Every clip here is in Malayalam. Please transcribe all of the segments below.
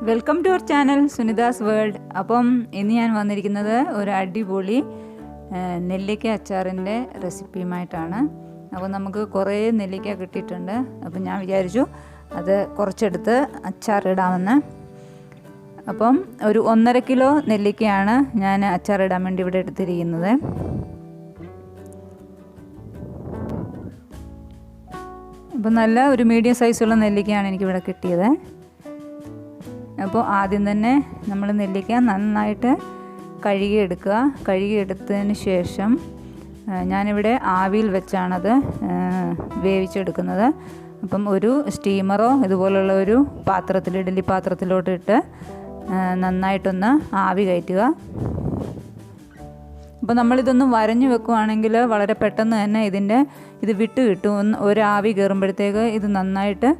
Welcome to our channel Sunitha's world. അപ്പം ഇന്ന് ഞാൻ വന്നിരിക്കുന്നത് ഒരു അടിപൊളി നെല്ലിക്ക അച്ചാറിൻ്റെ റെസിപ്പിയുമായിട്ടാണ്. അപ്പോൾ നമുക്ക് കുറേ നെല്ലിക്ക കിട്ടിയിട്ടുണ്ട്. അപ്പം ഞാൻ വിചാരിച്ചു അത് കുറച്ചെടുത്ത് അച്ചാറിടാമെന്ന്. അപ്പം ഒരു 1.5 കിലോ നെല്ലിക്കയാണ് ഞാൻ അച്ചാറിടാൻ വേണ്ടി ഇവിടെ എടുത്തിരിക്കുന്നത്. അപ്പം നല്ല ഒരു മീഡിയം സൈസുള്ള നെല്ലിക്കയാണ് എനിക്കിവിടെ കിട്ടിയത്. അപ്പോൾ ആദ്യം തന്നെ നമ്മൾ നെല്ലിക്ക നന്നായിട്ട് കഴുകിയെടുക്കുക. കഴുകിയെടുത്തതിന് ശേഷം ഞാനിവിടെ ആവിയിൽ വെച്ചാണത് വേവിച്ചെടുക്കുന്നത്. അപ്പം ഒരു സ്റ്റീമറോ ഇതുപോലുള്ള ഒരു പാത്രത്തിൽ, ഇഡ്ഡലി പാത്രത്തിലോട്ട് ഇട്ട് നന്നായിട്ടൊന്ന് ആവി കയറ്റുക. അപ്പോൾ നമ്മളിതൊന്ന് വരഞ്ഞു വെക്കുകയാണെങ്കിൽ വളരെ പെട്ടെന്ന് തന്നെ ഇത് വിട്ട് കിട്ടും. ഒരു ആവി കയറുമ്പോഴത്തേക്ക് ഇത് നന്നായിട്ട്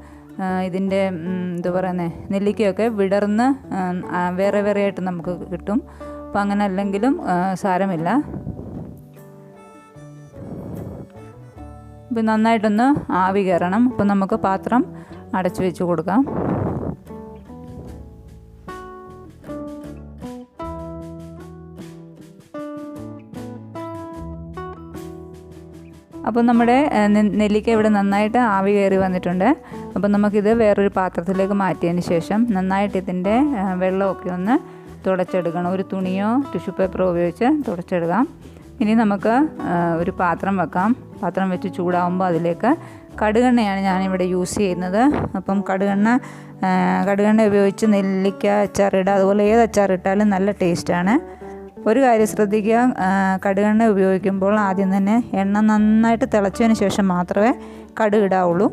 ഇതിൻ്റെ എന്താ പറയുന്നത്, നെല്ലിക്കയൊക്കെ വിടർന്ന് വേറെ വേറെ ആയിട്ട് നമുക്ക് കിട്ടും. അപ്പോൾ അങ്ങനെ അല്ലെങ്കിലും സാരമില്ല. ഇപ്പം നന്നായിട്ടൊന്ന് ആവി കയറണം. അപ്പോൾ നമുക്ക് പാത്രം അടച്ചു വെച്ച് കൊടുക്കാം. അപ്പോൾ നമ്മുടെ നെല്ലിക്ക ഇവിടെ നന്നായിട്ട് ആവി കയറി വന്നിട്ടുണ്ട്. അപ്പോൾ നമുക്കിത് വേറൊരു പാത്രത്തിലേക്ക് മാറ്റിയതിന് ശേഷം നന്നായിട്ട് ഇതിൻ്റെ വെള്ളമൊക്കെ ഒന്ന് തുടച്ചെടുക്കണം. ഒരു തുണിയോ ടിഷ്യൂ പേപ്പറോ ഉപയോഗിച്ച് തുടച്ചെടുക്കാം. ഇനി നമുക്ക് ഒരു പാത്രം വെക്കാം. പാത്രം വെച്ച് ചൂടാകുമ്പോൾ അതിലേക്ക് കടുകെണ്ണയാണ് ഞാനിവിടെ യൂസ് ചെയ്യുന്നത്. അപ്പം കടുകെണ്ണ ഉപയോഗിച്ച് നെല്ലിക്ക അച്ചാറിടുക. അതുപോലെ ഏത് അച്ചാറിട്ടാലും നല്ല ടേസ്റ്റാണ്. ഒരു കാര്യം ശ്രദ്ധിക്കുക, കടുകെണ്ണ ഉപയോഗിക്കുമ്പോൾ ആദ്യം തന്നെ എണ്ണ നന്നായിട്ട് തിളച്ചതിന് ശേഷം മാത്രമേ കടുക് ഇടാവുള്ളൂ.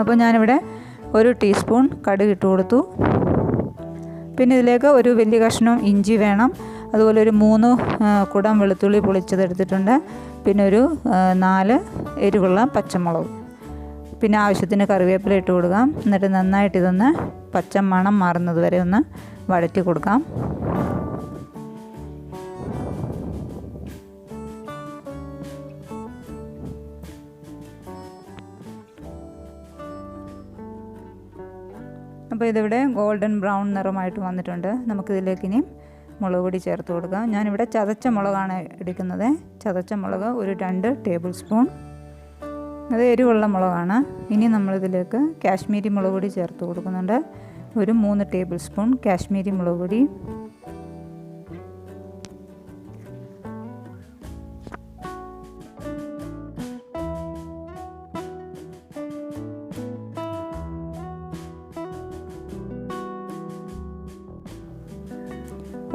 അപ്പോൾ ഞാനിവിടെ 1 ടീസ്പൂൺ കടുക് ഇട്ട് കൊടുത്തു. പിന്നെ ഇതിലേക്ക് ഒരു വലിയ കഷ്ണം ഇഞ്ചി വേണം. അതുപോലെ ഒരു 3 കുടം വെളുത്തുള്ളി പൊളിച്ചതെടുത്തിട്ടുണ്ട്. പിന്നെ ഒരു 4 എരിവുള്ള പച്ചമുളക്, പിന്നെ ആവശ്യത്തിന് കറിവേപ്പില ഇട്ട് കൊടുക്കാം. എന്നിട്ട് നന്നായിട്ട് ഇതൊന്ന് പച്ച മണം മാറുന്നത് വരെ ഒന്ന് വഴറ്റി കൊടുക്കാം. അപ്പോൾ ഇതിവിടെ ഗോൾഡൻ ബ്രൗൺ നിറമായിട്ട് വന്നിട്ടുണ്ട്. നമുക്കിതിലേക്ക് ഇനി മുളക് പൊടി ചേർത്ത് കൊടുക്കാം. ഞാനിവിടെ ചതച്ച മുളകാണ് എടുക്കുന്നത്. ചതച്ച മുളക് ഒരു 2 ടേബിൾ സ്പൂൺ, അത് എരിവുള്ള മുളകാണ്. ഇനി നമ്മളിതിലേക്ക് കാശ്മീരി മുളക് പൊടി ചേർത്ത് കൊടുക്കുന്നുണ്ട്. ഒരു 3 ടേബിൾ സ്പൂൺ കാശ്മീരി മുളക് പൊടി.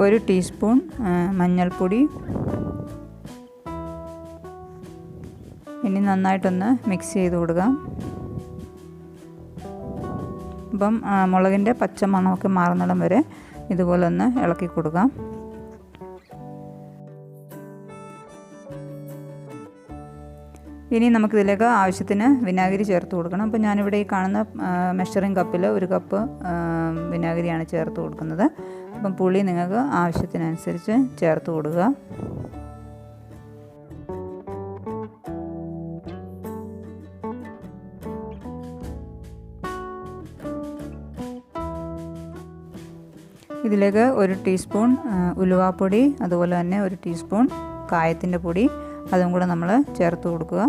ഒരു ടീസ്പൂൺ മഞ്ഞൾപ്പൊടി. ഇനി നന്നായിട്ടൊന്ന് മിക്സ് ചെയ്ത് കൊടുക്കാം. അപ്പം മുളകിൻ്റെ പച്ച മണമൊക്കെ മാറുന്നിടം വരെ ഇതുപോലെ ഒന്ന് ഇളക്കി കൊടുക്കാം. ഇനി നമുക്കിതിലേക്ക് ആവശ്യത്തിന് വിനാഗിരി ചേർത്ത് കൊടുക്കണം. അപ്പോൾ ഞാനിവിടെ ഈ കാണുന്ന മെഷറിംഗ് കപ്പിൽ 1 കപ്പ് വിനാഗിരിയാണ് ചേർത്ത് കൊടുക്കുന്നത്. അപ്പം പുളി നിങ്ങൾക്ക് ആവശ്യത്തിനനുസരിച്ച് ചേർത്ത് കൊടുക്കുക. ഇതിലേക്ക് 1 ടീസ്പൂൺ ഉലുവാപ്പൊടി, അതുപോലെ തന്നെ 1 ടീസ്പൂൺ കായത്തിൻ്റെ പൊടി, അതും കൂടെ നമ്മൾ ചേർത്ത് കൊടുക്കുക.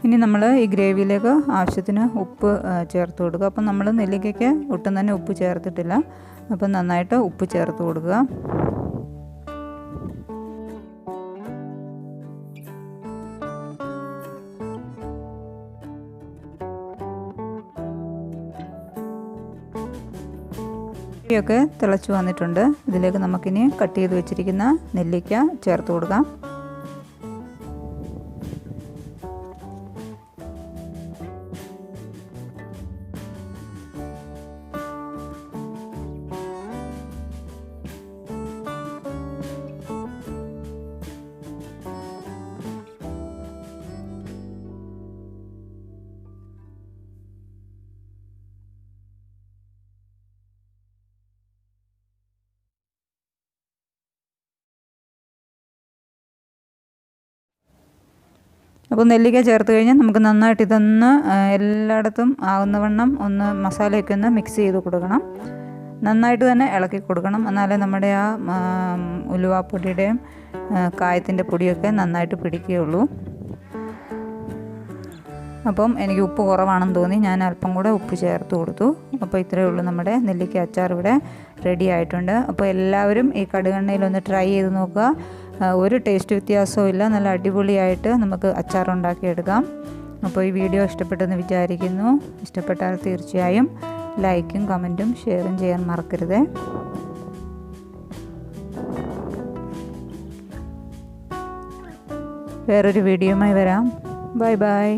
ഇനി നമ്മൾ ഈ ഗ്രേവിയിലേക്ക് ആവശ്യത്തിന് ഉപ്പ് ചേർത്ത് കൊടുക്കുക. അപ്പം നമ്മൾ നെല്ലിക്കയ്ക്ക് ഒട്ടും തന്നെ ഉപ്പ് ചേർത്തിട്ടില്ല. അപ്പം നന്നായിട്ട് ഉപ്പ് ചേർത്ത് കൊടുക്കുക. ൊക്കെ തിളച്ച് വന്നിട്ടുണ്ട്. ഇതിലേക്ക് നമുക്കിനി കട്ട് ചെയ്ത് വെച്ചിരിക്കുന്ന നെല്ലിക്ക ചേർത്ത് കൊടുക്കാം. അപ്പോൾ നെല്ലിക്ക ചേർത്ത് കഴിഞ്ഞാൽ നമുക്ക് നന്നായിട്ട് ഇതൊന്ന് എല്ലായിടത്തും ആകുന്നവണ്ണം ഒന്ന് മസാലയൊക്കെ ഒന്ന് മിക്സ് ചെയ്ത് കൊടുക്കണം. നന്നായിട്ട് തന്നെ ഇളക്കി കൊടുക്കണം. എന്നാലേ നമ്മുടെ ആ ഉലുവാപ്പൊടിയുടെയും കായത്തിൻ്റെ പൊടിയൊക്കെ നന്നായിട്ട് പിടിക്കുകയുള്ളൂ. അപ്പം എനിക്ക് ഉപ്പ് കുറവാണെന്ന് തോന്നി, ഞാൻ അല്പം കൂടെ ഉപ്പ് ചേർത്ത് കൊടുത്തു. അപ്പോൾ ഇത്രയേ ഉള്ളൂ, നമ്മുടെ നെല്ലിക്ക അച്ചാർ ഇവിടെ റെഡി ആയിട്ടുണ്ട്. അപ്പോൾ എല്ലാവരും ഈ കടുകെണ്ണയിലൊന്ന് ട്രൈ ചെയ്ത് നോക്കുക. ഒരു ടേസ്റ്റ് വ്യത്യാസവും ഇല്ല, നല്ല അടിപൊളിയായിട്ട് നമുക്ക് അച്ചാർ ഉണ്ടാക്കിയെടുക്കാം. അപ്പോൾ ഈ വീഡിയോ ഇഷ്ടപ്പെട്ടെന്ന് വിചാരിക്കുന്നു. ഇഷ്ടപ്പെട്ടാൽ തീർച്ചയായും ലൈക്കും കമൻറ്റും ഷെയറും ചെയ്യാൻ മറക്കരുത്. വേറൊരു വീഡിയോയുമായി വരാം. Bye bye.